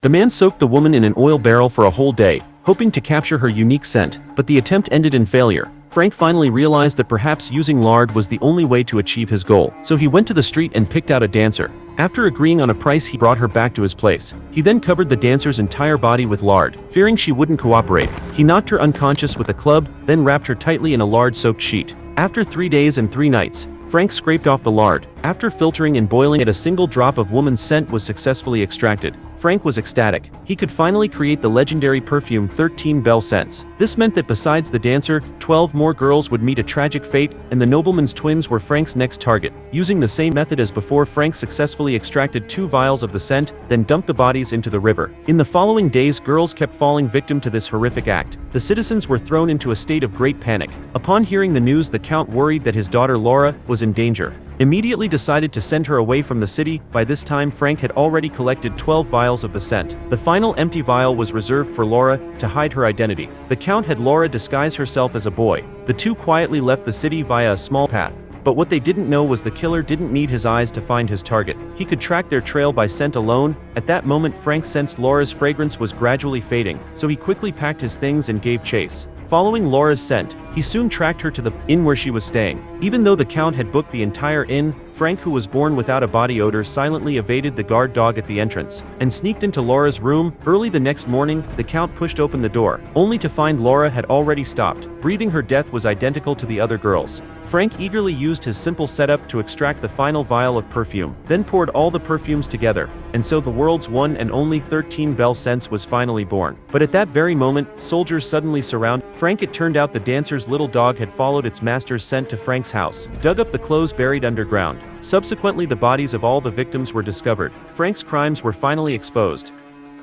The man soaked the woman in an oil barrel for a whole day, hoping to capture her unique scent, but the attempt ended in failure. Frank finally realized that perhaps using lard was the only way to achieve his goal, so he went to the street and picked out a dancer. After agreeing on a price, he brought her back to his place. He then covered the dancer's entire body with lard, fearing she wouldn't cooperate. He knocked her unconscious with a club, then wrapped her tightly in a lard-soaked sheet. After 3 days and 3 nights, Frank scraped off the lard. After filtering and boiling it, a single drop of woman's scent was successfully extracted. Frank was ecstatic. He could finally create the legendary perfume 13 Bell Scents. This meant that besides the dancer, 12 more girls would meet a tragic fate, and the nobleman's twins were Frank's next target. Using the same method as before, Frank successfully extracted 2 vials of the scent, then dumped the bodies into the river. In the following days, girls kept falling victim to this horrific act. The citizens were thrown into a state of great panic. Upon hearing the news, the count, worried that his daughter Laura was in danger, immediately decided to send her away from the city. By this time, Frank had already collected 12 vials of the scent. The final empty vial was reserved for Laura to hide her identity. The count had Laura disguise herself as a boy. The two quietly left the city via a small path. But what they didn't know was the killer didn't need his eyes to find his target. He could track their trail by scent alone. At that moment, Frank sensed Laura's fragrance was gradually fading, so he quickly packed his things and gave chase. Following Laura's scent, he soon tracked her to the inn where she was staying. Even though the count had booked the entire inn, Frank, who was born without a body odor, silently evaded the guard dog at the entrance and sneaked into Laura's room. Early the next morning, the count pushed open the door, only to find Laura had already stopped breathing. Her death was identical to the other girls. Frank eagerly used his simple setup to extract the final vial of perfume, then poured all the perfumes together, and so the world's one and only 13 Bell Scents was finally born. But at that very moment, soldiers suddenly surround Frank. It turned out the dancer's little dog had followed its master's scent to Frank's house, dug up the clothes buried underground. Subsequently, the bodies of all the victims were discovered. Frank's crimes were finally exposed.